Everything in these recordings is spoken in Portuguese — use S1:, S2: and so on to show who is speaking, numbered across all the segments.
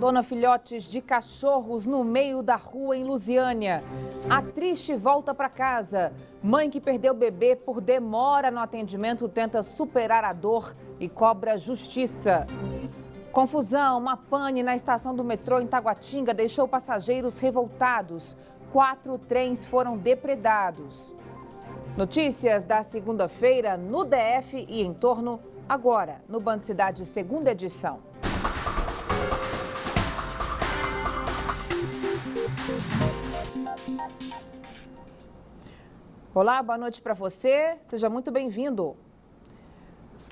S1: abandona filhotes de cachorros no meio da rua em Lusiânia. A triste volta para casa. Mãe que perdeu o bebê por demora no atendimento tenta superar a dor e cobra justiça. Confusão, uma pane na estação do metrô em Taguatinga deixou passageiros revoltados. 4 trens foram depredados. Notícias da segunda-feira no DF e em torno, agora no Band Cidade, segunda edição. Olá, boa noite para você. Seja muito bem-vindo.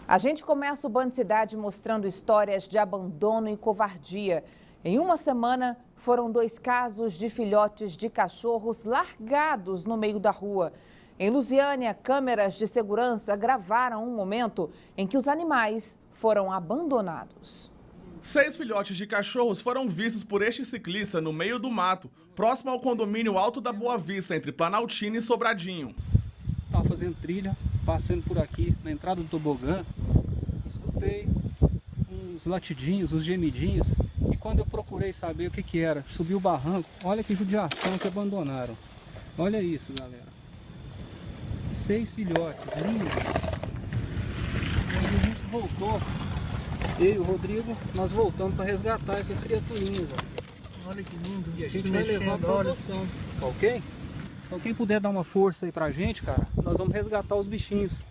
S1: A gente começa o Band Cidade mostrando histórias de abandono e covardia. Em uma semana, foram 2 casos de filhotes de cachorros largados no meio da rua. Em Lusiânia, câmeras de segurança gravaram um momento em que os animais foram abandonados.
S2: 6 filhotes de cachorros foram vistos por este ciclista no meio do mato, próximo ao condomínio Alto da Boa Vista, entre Planaltina e Sobradinho.
S3: Estava fazendo trilha, passando por aqui na entrada do tobogã, escutei uns latidinhos, uns gemidinhos, e quando eu procurei saber o que era, subi o barranco, olha que judiação que abandonaram. Olha isso, galera. 6 filhotes, lindos. E a gente voltou, eu e o Rodrigo, nós voltamos para resgatar essas criaturinhas. Ó.
S4: Olha que lindo.
S3: E a gente vai levar para adoção, tá ok? Então quem puder dar uma força aí pra gente, cara, nós vamos resgatar os bichinhos.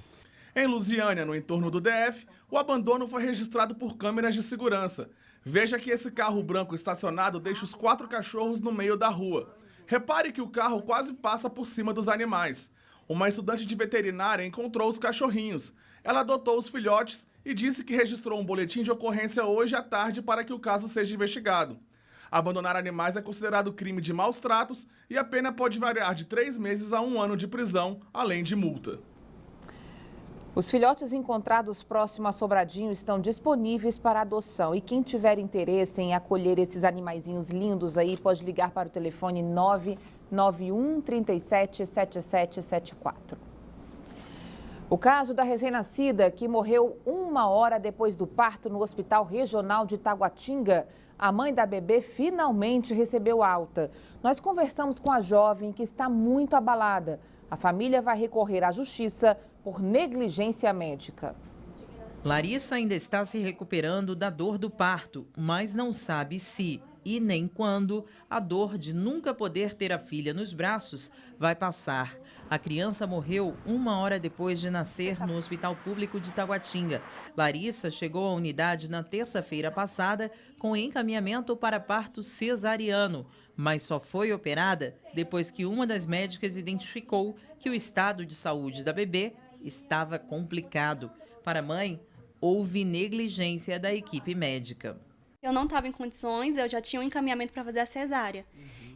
S2: Em Lusiânia, no entorno do DF, o abandono foi registrado por câmeras de segurança. Veja que esse carro branco estacionado deixa os 4 cachorros no meio da rua. Repare que o carro quase passa por cima dos animais. Uma estudante de veterinária encontrou os cachorrinhos. Ela adotou os filhotes e disse que registrou um boletim de ocorrência hoje à tarde para que o caso seja investigado. Abandonar animais é considerado crime de maus tratos e a pena pode variar de 3 meses a 1 ano de prisão, além de multa.
S1: Os filhotes encontrados próximo a Sobradinho estão disponíveis para adoção. E quem tiver interesse em acolher esses animaizinhos lindos aí, pode ligar para o telefone 991 37 7774. O caso da recém-nascida que morreu 1 hora depois do parto no Hospital Regional de Taguatinga. A mãe da bebê finalmente recebeu alta. Nós conversamos com a jovem que está muito abalada. A família vai recorrer à justiça por negligência médica.
S5: Larissa ainda está se recuperando da dor do parto, mas não sabe se e nem quando a dor de nunca poder ter a filha nos braços vai passar. A criança morreu 1 hora depois de nascer no Hospital Público de Taguatinga. Larissa chegou à unidade na terça-feira passada com encaminhamento para parto cesariano, mas só foi operada depois que uma das médicas identificou que o estado de saúde da bebê estava complicado. Para a mãe, houve negligência da equipe médica.
S6: Eu não estava em condições, eu já tinha um encaminhamento para fazer a cesárea.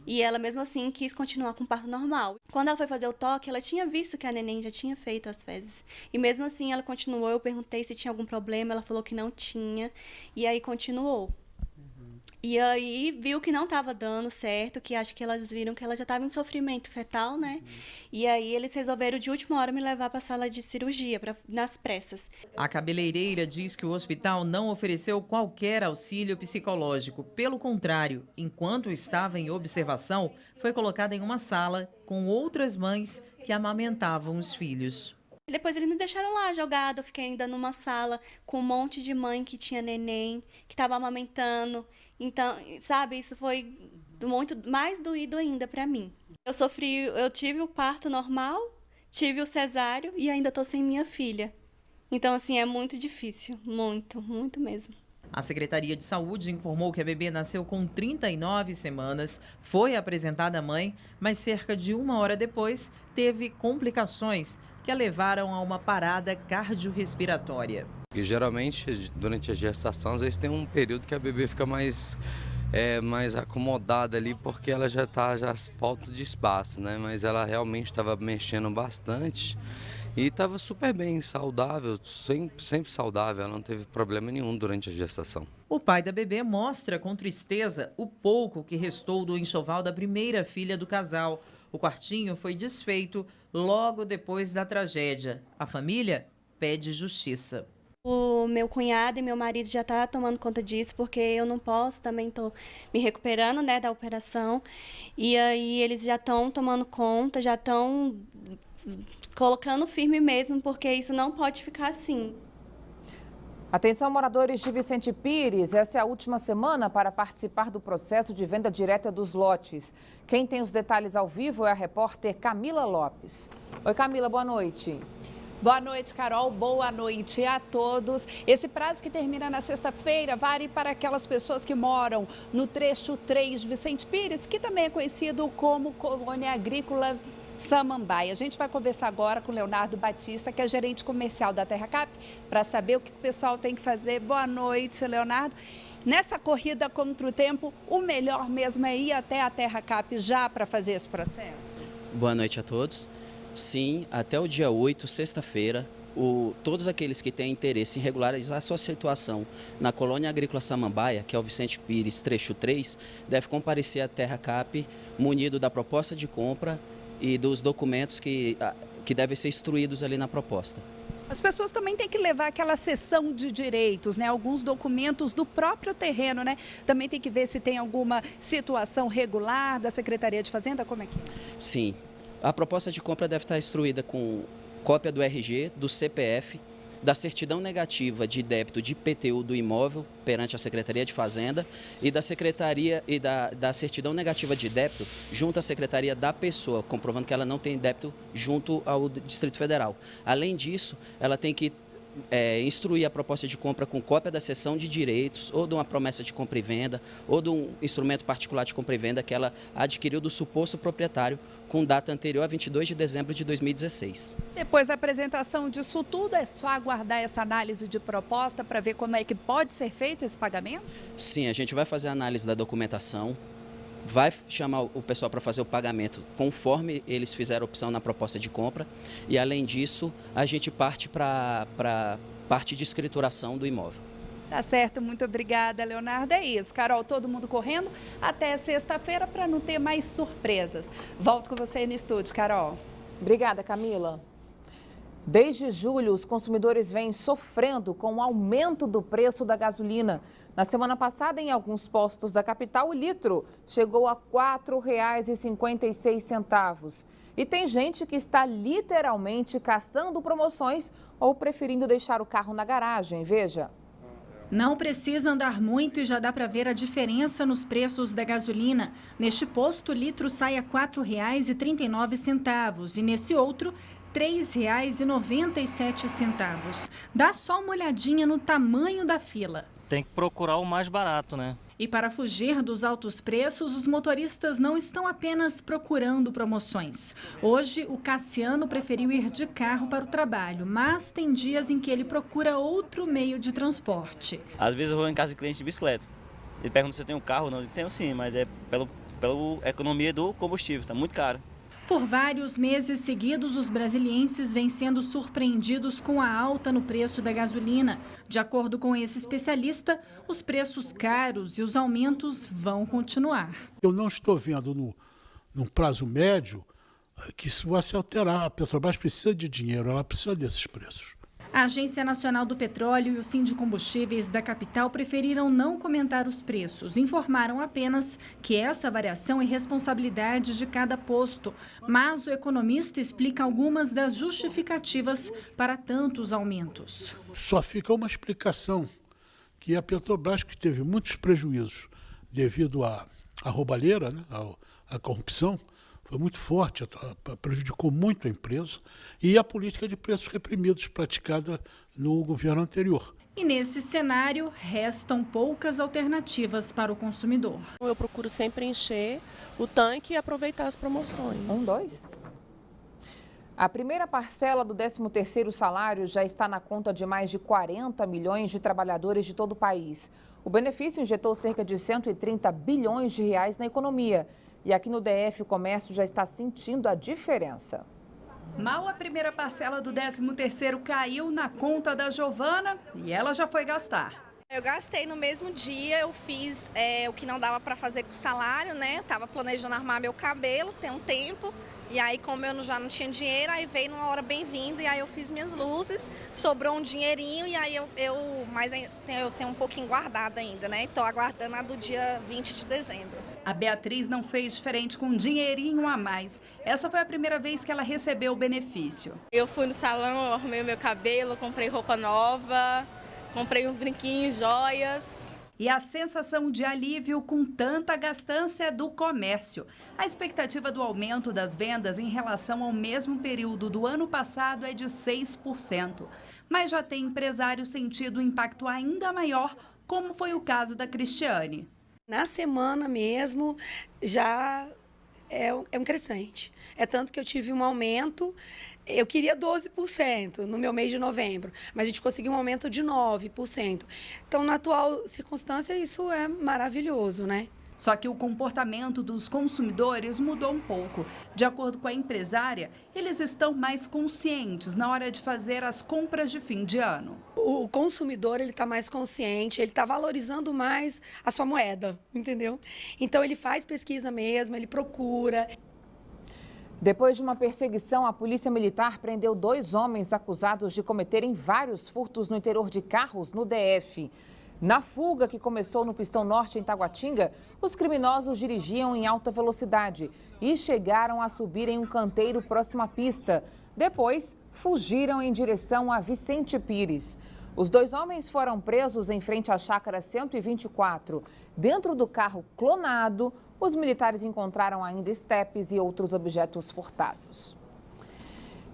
S6: E ela, mesmo assim, quis continuar com o parto normal. Quando ela foi fazer o toque, ela tinha visto que a neném já tinha feito as fezes. E mesmo assim, ela continuou. Eu perguntei se tinha algum problema, ela falou que não tinha. E aí, continuou. E aí, viu que não estava dando certo, que acho que elas viram que ela já estava em sofrimento fetal, né? E aí, eles resolveram, de última hora, me levar para a sala de cirurgia, nas pressas.
S5: A cabeleireira diz que o hospital não ofereceu qualquer auxílio psicológico. Pelo contrário, enquanto estava em observação, foi colocada em uma sala com outras mães que amamentavam os filhos.
S6: Depois eles me deixaram lá jogada, eu fiquei ainda numa sala com um monte de mãe que tinha neném, que estava amamentando. Então, sabe, isso foi muito mais doído ainda para mim. Eu tive o parto normal, tive o cesáreo e ainda estou sem minha filha. Então, assim, é muito difícil, muito, muito mesmo.
S5: A Secretaria de Saúde informou que a bebê nasceu com 39 semanas, foi apresentada à mãe, mas cerca de 1 hora depois teve complicações que a levaram a uma parada cardiorrespiratória.
S7: E geralmente, durante a gestação, às vezes tem um período que a bebê fica mais acomodada ali, porque ela já falta de espaço, né? Mas ela realmente estava mexendo bastante e estava super bem, saudável, sempre saudável, ela não teve problema nenhum durante a gestação.
S5: O pai da bebê mostra com tristeza o pouco que restou do enxoval da primeira filha do casal. O quartinho foi desfeito logo depois da tragédia. A família pede justiça.
S6: O meu cunhado e meu marido já estão tomando conta disso, porque eu não posso, também estou me recuperando, né, da operação. E aí eles já estão tomando conta, já estão colocando firme mesmo, porque isso não pode ficar assim.
S1: Atenção, moradores de Vicente Pires, essa é a última semana para participar do processo de venda direta dos lotes. Quem tem os detalhes ao vivo é a repórter Camila Lopes. Oi, Camila, boa noite.
S4: Boa noite, Carol. Boa noite a todos. Esse prazo que termina na sexta-feira vale para aquelas pessoas que moram no trecho 3 de Vicente Pires, que também é conhecido como Colônia Agrícola Samambaia. A gente vai conversar agora com o Leonardo Batista, que é gerente comercial da TerraCap, para saber o que o pessoal tem que fazer. Boa noite, Leonardo. Nessa corrida contra o tempo, o melhor mesmo é ir até a TerraCap já para fazer esse processo?
S8: Boa noite a todos. Sim, até o dia 8, sexta-feira, todos aqueles que têm interesse em regularizar sua situação na Colônia Agrícola Samambaia, que é o Vicente Pires, trecho 3, deve comparecer à TerraCap munido da proposta de compra e dos documentos que devem ser instruídos ali na proposta.
S4: As pessoas também têm que levar aquela cessão de direitos, né? Alguns documentos do próprio terreno, né? Também tem que ver se tem alguma situação regular da Secretaria de Fazenda, como é que é?
S8: Sim, a proposta de compra deve estar instruída com cópia do RG, do CPF, da certidão negativa de débito de IPTU do imóvel perante a Secretaria de Fazenda e da Secretaria e da certidão negativa de débito junto à Secretaria da pessoa, comprovando que ela não tem débito junto ao Distrito Federal. Além disso, ela tem que instruir a proposta de compra com cópia da cessão de direitos ou de uma promessa de compra e venda ou de um instrumento particular de compra e venda que ela adquiriu do suposto proprietário com data anterior a 22 de dezembro de 2016.
S4: Depois da apresentação disso tudo, é só aguardar essa análise de proposta para ver como é que pode ser feito esse pagamento?
S8: Sim, a gente vai fazer a análise da documentação, vai chamar o pessoal para fazer o pagamento conforme eles fizeram a opção na proposta de compra e, além disso, a gente parte para a parte de escrituração do imóvel.
S4: Tá certo, muito obrigada, Leonardo. É isso, Carol, todo mundo correndo até sexta-feira para não ter mais surpresas. Volto com você aí no estúdio, Carol.
S1: Obrigada, Camila. Desde julho, os consumidores vêm sofrendo com o aumento do preço da gasolina. Na semana passada, em alguns postos da capital, o litro chegou a R$ 4,56. E tem gente que está literalmente caçando promoções ou preferindo deixar o carro na garagem. Veja.
S9: Não precisa andar muito e já dá para ver a diferença nos preços da gasolina. Neste posto, o litro sai a R$ 4,39 e nesse outro, R$ 3,97. Dá só uma olhadinha no tamanho da fila.
S10: Tem que procurar o mais barato, né?
S9: E para fugir dos altos preços, os motoristas não estão apenas procurando promoções. Hoje, o Cassiano preferiu ir de carro para o trabalho, mas tem dias em que ele procura outro meio de transporte.
S10: Às vezes eu vou em casa de cliente de bicicleta. Ele pergunta se eu tenho carro ou não. Eu tenho sim, mas é pela economia do combustível, está muito caro.
S9: Por vários meses seguidos, os brasilienses vêm sendo surpreendidos com a alta no preço da gasolina. De acordo com esse especialista, os preços caros e os aumentos vão continuar.
S11: Eu não estou vendo num prazo médio que isso vai se alterar. A Petrobras precisa de dinheiro, ela precisa desses preços.
S9: A Agência Nacional do Petróleo e o Sindicombustíveis da capital preferiram não comentar os preços. Informaram apenas que essa variação é responsabilidade de cada posto. Mas o economista explica algumas das justificativas para tantos aumentos.
S11: Só fica uma explicação, que a Petrobras, que teve muitos prejuízos devido à roubalheira, né, à corrupção, foi muito forte, prejudicou muito a empresa, e a política de preços reprimidos praticada no governo anterior.
S9: E nesse cenário, restam poucas alternativas para o consumidor.
S12: Eu procuro sempre encher o tanque e aproveitar as promoções.
S1: 1, 2. A primeira parcela do 13º salário já está na conta de mais de 40 milhões de trabalhadores de todo o país. O benefício injetou cerca de 130 bilhões de reais na economia. E aqui no DF, o comércio já está sentindo a diferença.
S4: Mal a primeira parcela do 13º caiu na conta da Giovana e ela já foi gastar.
S13: Eu gastei no mesmo dia, eu fiz o que não dava para fazer com o salário, né? Eu tava planejando arrumar meu cabelo, tem um tempo. E aí, como eu já não tinha dinheiro, aí veio numa hora bem-vinda e aí eu fiz minhas luzes, sobrou um dinheirinho e aí eu tenho um pouquinho guardado ainda, né? Estou aguardando a do dia 20 de dezembro.
S4: A Beatriz não fez diferente com um dinheirinho a mais. Essa foi a primeira vez que ela recebeu o benefício.
S12: Eu fui no salão, eu arrumei o meu cabelo, comprei roupa nova, comprei uns brinquinhos, joias.
S4: E a sensação de alívio com tanta gastança é do comércio. A expectativa do aumento das vendas em relação ao mesmo período do ano passado é de 6%. Mas já tem empresário sentido um impacto ainda maior, como foi o caso da Cristiane.
S14: Na semana mesmo, já é um crescente. É tanto que eu tive um aumento, eu queria 12% no meu mês de novembro, mas a gente conseguiu um aumento de 9%. Então, na atual circunstância, isso é maravilhoso, né?
S4: Só que o comportamento dos consumidores mudou um pouco. De acordo com a empresária, eles estão mais conscientes na hora de fazer as compras de fim de ano.
S14: O consumidor, ele está mais consciente, ele está valorizando mais a sua moeda, entendeu? Então, ele faz pesquisa mesmo, ele procura.
S1: Depois de uma perseguição, a Polícia Militar prendeu 2 homens acusados de cometerem vários furtos no interior de carros no DF. Na fuga, que começou no Pistão Norte, em Taguatinga, os criminosos dirigiam em alta velocidade e chegaram a subir em um canteiro próximo à pista. Depois, fugiram em direção a Vicente Pires. Os 2 homens foram presos em frente à chácara 124. Dentro do carro clonado, os militares encontraram ainda estepes e outros objetos furtados.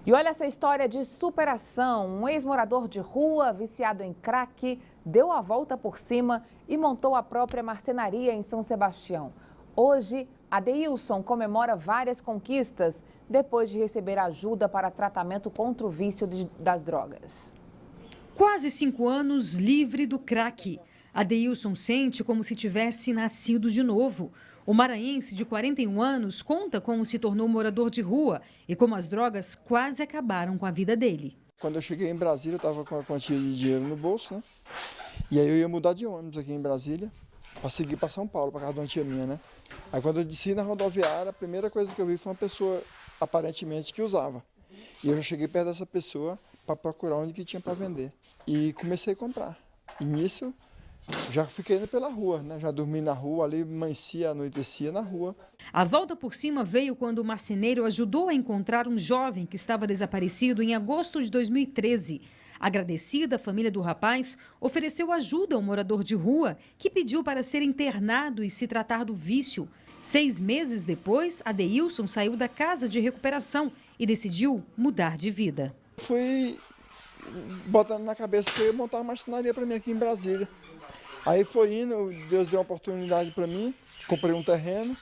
S1: E olha essa história de superação. Um ex-morador de rua, viciado em crack, deu a volta por cima e montou a própria marcenaria em São Sebastião. Hoje, Adeilson comemora várias conquistas depois de receber ajuda para tratamento contra o vício das drogas.
S15: Quase 5 anos livre do crack. Adeilson sente como se tivesse nascido de novo. O maranhense de 41 anos conta como se tornou morador de rua e como as drogas quase acabaram com a vida dele.
S16: Quando eu cheguei em Brasília, eu estava com uma quantia de dinheiro no bolso, né? E aí eu ia mudar de ônibus aqui em Brasília para seguir para São Paulo, para casa de uma tia minha, né? Aí quando eu desci na rodoviária, a primeira coisa que eu vi foi uma pessoa aparentemente que usava. E eu já cheguei perto dessa pessoa para procurar onde que tinha para vender. E comecei a comprar. E nisso já fiquei indo pela rua, né? Já dormi na rua, ali amanhecia, anoitecia na rua.
S15: A volta por cima veio quando o marceneiro ajudou a encontrar um jovem que estava desaparecido em agosto de 2013. Agradecida, a família do rapaz ofereceu ajuda ao morador de rua que pediu para ser internado e se tratar do vício. 6 meses depois, Adeilson saiu da casa de recuperação e decidiu mudar de vida.
S16: Fui botando na cabeça que eu ia montar uma marcenaria para mim aqui em Brasília. Aí foi indo, Deus deu uma oportunidade para mim, comprei um terreno,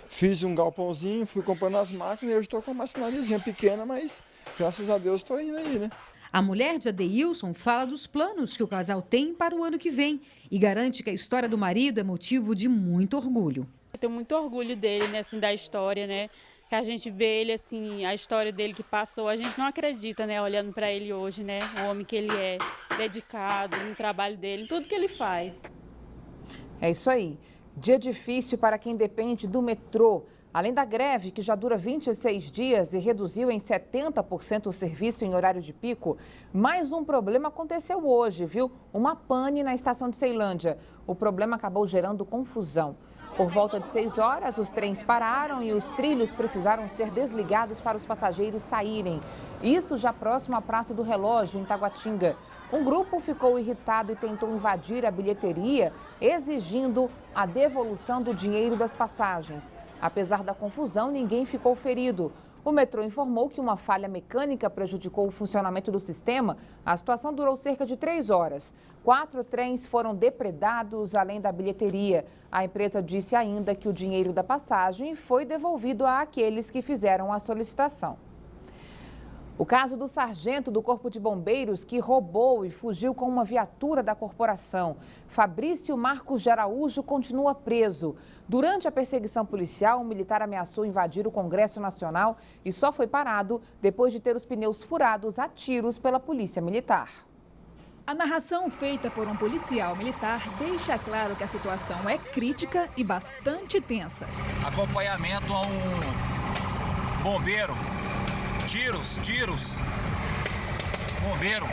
S16: fiz um galpãozinho, fui comprando as máquinas e hoje estou com uma marcenariazinha pequena, mas graças a Deus estou indo aí, né?
S15: A mulher de Adeilson fala dos planos que o casal tem para o ano que vem e garante que a história do marido é motivo de muito orgulho.
S17: Eu tenho muito orgulho dele, né, assim, da história, né? Que a gente vê ele, assim, a história dele que passou, a gente não acredita, né, olhando para ele hoje, né, o homem que ele é, dedicado no trabalho dele, em tudo que ele faz.
S1: É isso aí. Dia difícil para quem depende do metrô. Além da greve, que já dura 26 dias e reduziu em 70% o serviço em horário de pico, mais um problema aconteceu hoje, viu? Uma pane na estação de Ceilândia. O problema acabou gerando confusão. Por volta de 6 horas, os trens pararam e os trilhos precisaram ser desligados para os passageiros saírem. Isso já próximo à Praça do Relógio, em Taguatinga. Um grupo ficou irritado e tentou invadir a bilheteria, exigindo a devolução do dinheiro das passagens. Apesar da confusão, ninguém ficou ferido. O metrô informou que uma falha mecânica prejudicou o funcionamento do sistema. A situação durou cerca de 3 horas. 4 trens foram depredados, além da bilheteria. A empresa disse ainda que o dinheiro da passagem foi devolvido àqueles que fizeram a solicitação. O caso do sargento do Corpo de Bombeiros que roubou e fugiu com uma viatura da corporação. Fabrício Marcos de Araújo continua preso. Durante a perseguição policial, um militar ameaçou invadir o Congresso Nacional e só foi parado depois de ter os pneus furados a tiros pela Polícia Militar.
S9: A narração feita por um policial militar deixa claro que a situação é crítica e bastante tensa.
S18: Acompanhamento a um bombeiro. Tiros. Bombeiro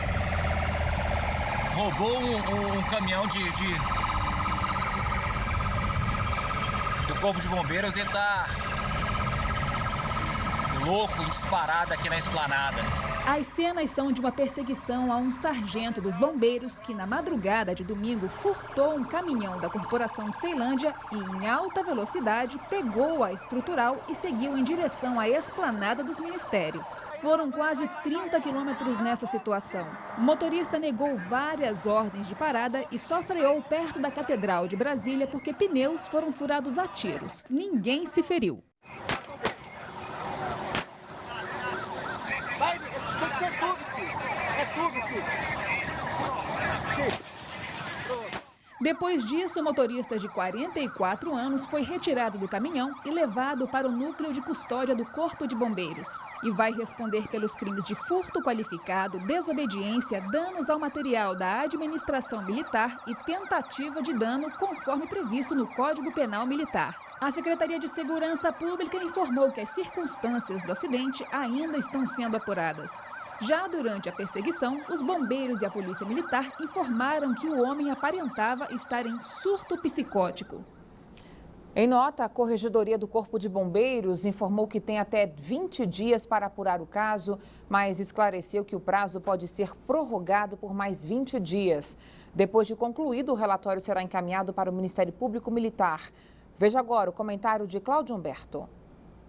S18: roubou um caminhão do Corpo de Bombeiros. Ele tá louco, disparado aqui na esplanada.
S9: As cenas são de uma perseguição a um sargento dos bombeiros que, na madrugada de domingo, furtou um caminhão da Corporação de Ceilândia e, em alta velocidade, pegou a estrutural e seguiu em direção à esplanada dos ministérios. Foram quase 30 quilômetros nessa situação. O motorista negou várias ordens de parada e só freou perto da Catedral de Brasília porque pneus foram furados a tiros. Ninguém se feriu.
S18: Vai, tem que ser tudo.
S9: Depois disso, o motorista de 44 anos foi retirado do caminhão e levado para o núcleo de custódia do Corpo de Bombeiros e vai responder pelos crimes de furto qualificado, desobediência, danos ao material da administração militar e tentativa de dano, conforme previsto no Código Penal Militar. A Secretaria de Segurança Pública informou que as circunstâncias do acidente ainda estão sendo apuradas. Já durante a perseguição, os bombeiros e a polícia militar informaram que o homem aparentava estar em surto psicótico.
S1: Em nota, a Corregedoria do Corpo de Bombeiros informou que tem até 20 dias para apurar o caso, mas esclareceu que o prazo pode ser prorrogado por mais 20 dias. Depois de concluído, o relatório será encaminhado para o Ministério Público Militar. Veja agora o comentário de Cláudio Humberto.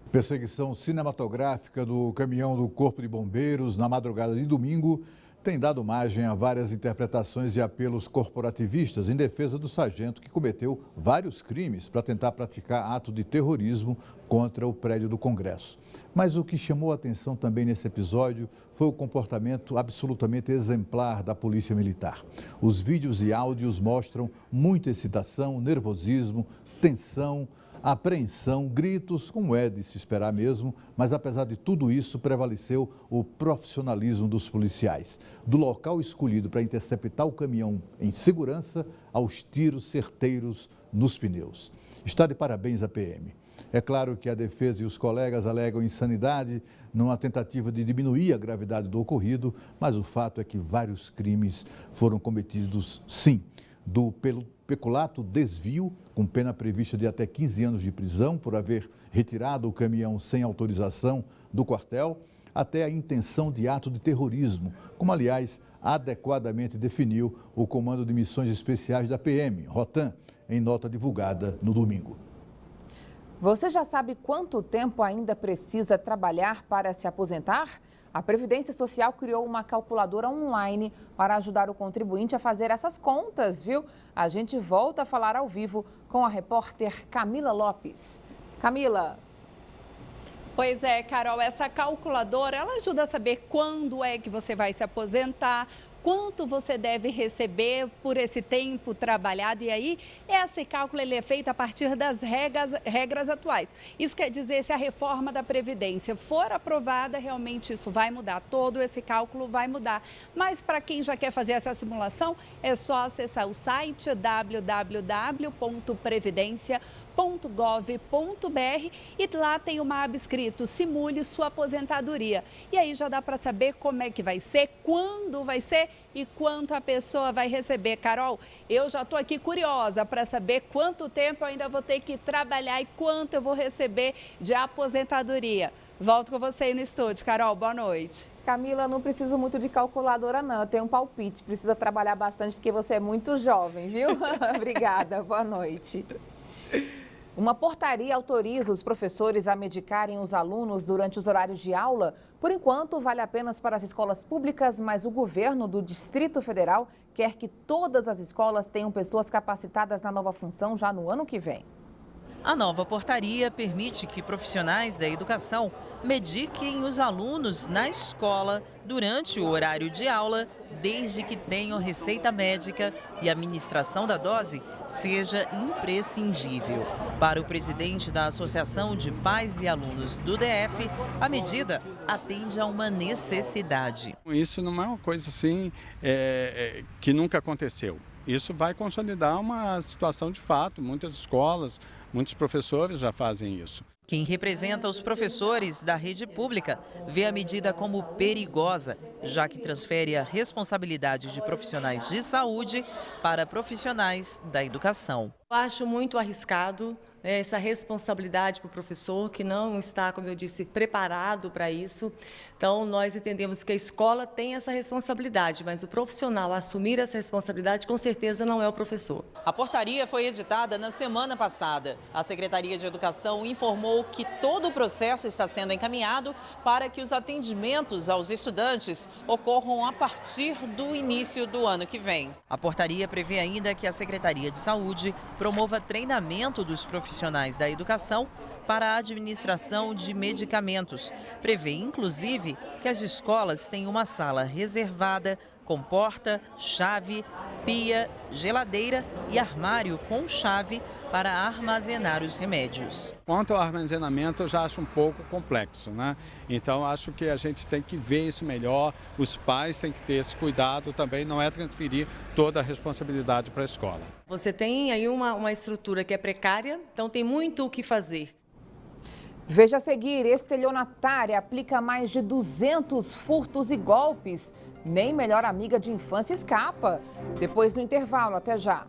S19: Perseguição cinematográfica do caminhão do Corpo de Bombeiros na madrugada de domingo tem dado margem a várias interpretações e apelos corporativistas em defesa do sargento que cometeu vários crimes para tentar praticar ato de terrorismo contra o prédio do Congresso. Mas o que chamou a atenção também nesse episódio foi o comportamento absolutamente exemplar da Polícia Militar. Os vídeos e áudios mostram muita excitação, nervosismo, tensão, apreensão, gritos, como é de se esperar mesmo, mas apesar de tudo isso, prevaleceu o profissionalismo dos policiais. Do local escolhido para interceptar o caminhão em segurança, aos tiros certeiros nos pneus. Está de parabéns a PM. É claro que a defesa e os colegas alegam insanidade numa tentativa de diminuir a gravidade do ocorrido, mas o fato é que vários crimes foram cometidos, sim, pelo peculato desvio, com pena prevista de até 15 anos de prisão por haver retirado o caminhão sem autorização do quartel, até a intenção de ato de terrorismo, como, aliás, adequadamente definiu o Comando de Missões Especiais da PM, Rotan, em nota divulgada no domingo.
S1: Você já sabe quanto tempo ainda precisa trabalhar para se aposentar? A Previdência Social criou uma calculadora online para ajudar o contribuinte a fazer essas contas, viu? A gente volta a falar ao vivo com a repórter Camila Lopes. Camila.
S4: Pois é, Carol, essa calculadora, ela ajuda a saber quando é que você vai se aposentar, quanto você deve receber por esse tempo trabalhado. E aí, esse cálculo ele é feito a partir das regras atuais. Isso quer dizer, se a reforma da Previdência for aprovada, realmente isso vai mudar. Todo esse cálculo vai mudar. Mas para quem já quer fazer essa simulação, é só acessar o site www.previdencia.gov.br e lá tem uma aba escrito Simule sua aposentadoria. E aí já dá para saber como é que vai ser, quando vai ser e quanto a pessoa vai receber. Carol, eu já estou aqui curiosa para saber quanto tempo eu ainda vou ter que trabalhar e quanto eu vou receber de aposentadoria. Volto com você aí no estúdio. Carol, boa noite.
S1: Camila, não preciso muito de calculadora, não. Eu tenho um palpite. Precisa trabalhar bastante porque você é muito jovem, viu? Obrigada. Boa noite. Uma portaria autoriza os professores a medicarem os alunos durante os horários de aula. Por enquanto, vale apenas para as escolas públicas, mas o governo do Distrito Federal quer que todas as escolas tenham pessoas capacitadas na nova função já no ano que vem.
S5: A nova portaria permite que profissionais da educação mediquem os alunos na escola durante o horário de aula, desde que tenham receita médica e a administração da dose seja imprescindível. Para o presidente da Associação de Pais e Alunos do DF, a medida atende a uma necessidade.
S20: Isso não é uma coisa assim que nunca aconteceu. Isso vai consolidar uma situação de fato. Muitas escolas, muitos professores já fazem isso.
S5: Quem representa os professores da rede pública vê a medida como perigosa, já que transfere a responsabilidade de profissionais de saúde para profissionais da educação.
S21: Eu acho muito arriscado essa responsabilidade para o professor, que não está, como eu disse, preparado para isso. Então, nós entendemos que a escola tem essa responsabilidade, mas o profissional assumir essa responsabilidade, com certeza, não é o professor.
S5: A portaria foi editada na semana passada. A Secretaria de Educação informou que todo o processo está sendo encaminhado para que os atendimentos aos estudantes ocorram a partir do início do ano que vem. A portaria prevê ainda que a Secretaria de Saúde promova treinamento dos profissionais da educação para a administração de medicamentos. Prevê, inclusive, que as escolas tenham uma sala reservada com porta, chave, pia, geladeira e armário com chave para armazenar os remédios.
S20: Quanto ao armazenamento, eu já acho um pouco complexo, né? Então, acho que a gente tem que ver isso melhor, os pais têm que ter esse cuidado também, não é transferir toda a responsabilidade para a escola.
S21: Você tem aí uma estrutura que é precária, então tem muito o que fazer.
S1: Veja a seguir, estelionatária aplica mais de 200 furtos e golpes. Nem melhor amiga de infância escapa. Depois do intervalo, até já.